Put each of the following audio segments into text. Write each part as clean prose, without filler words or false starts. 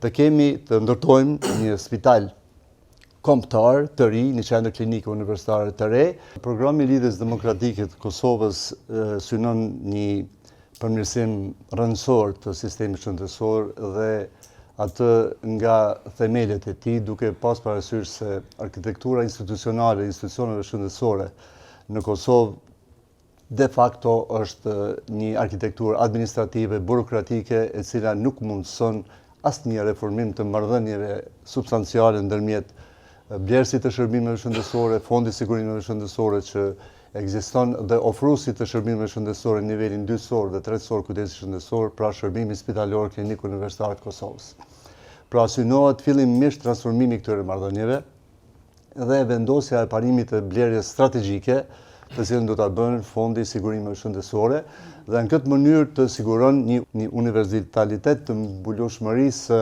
të kemi të ndërtojmë një spital kombëtar të ri, një qendër klinike universitare të re. Programi i Lidhjes Demokratike të Kosovës synon një përmirësim rrëndësor të sistemit shëndetësor dhe atë nga themelet e tij, duke pas parasysh se arkitektura institucionale e institucioneve shëndetësore në Kosovë de facto është një arkitekturë administrative, burokratike, e cila nuk mundëson asnjë reformim të marrëdhënieve substanciale ndërmjet blerësit të shërbimeve shëndetësore, Fondi Sigurimeve Shëndetësore që ekziston dhe ofruesit të shërbimeve shëndetësore në nivelin dytësor dhe tretësor kujdesit shëndetësor, pra shërbimi spitalor klinik universitar të Kosovës. Pra synohet fillimisht transformimi i këtyre marrëdhënieve dhe vendosja e parimit të blerjes strategjike, të cilën do ta bënë Fondi Sigurimeve Shëndetësore, dhe në këtë mënyrë të siguron një universalitet të mbulueshmërisë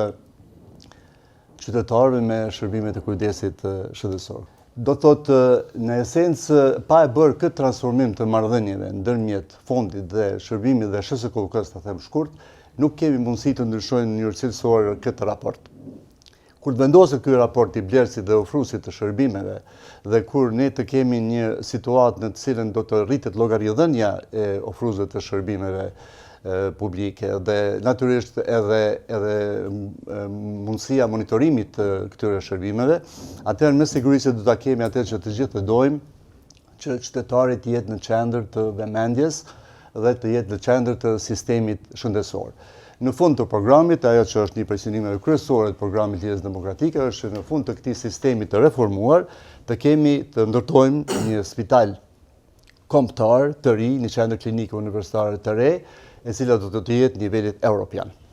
qytetarëve me shërbimet e kujdesit shëndetësor. Do thotë, në esencë, pa e bërë këtë transformim të marrëdhënieve ndërmjet fondit dhe shërbimit dhe SHKK-s, ta them shkurt, nuk kemi mundësi të ndryshojmë në mënyrë cilësore këtë raport. Kur të vendoset ky raport i blerësit dhe ofruesit të shërbimeve dhe kur ne të kemi një situatë në të cilën do të rritet llogaridhënia e ofruesve të shërbimeve publike dhe natyrisht edhe mundësia monitorimit të këtyre shërbimeve, atëherë me siguri se do ta kemi atë që të gjithë dojmë, që qytetari të jetë në qendër të vëmendjes dhe të jetë në qendër të sistemit shëndetësor. Në fund të programit, ajo që është një prej synimeve kryesore të programit Lidhjes Demokratike është që në fund të këtij sistemi të reformuar, të kemi të ndërtojmë një spital kombëtar të ri, një qendër klinike universitare të re, e cila do të jetë nivelit evropian.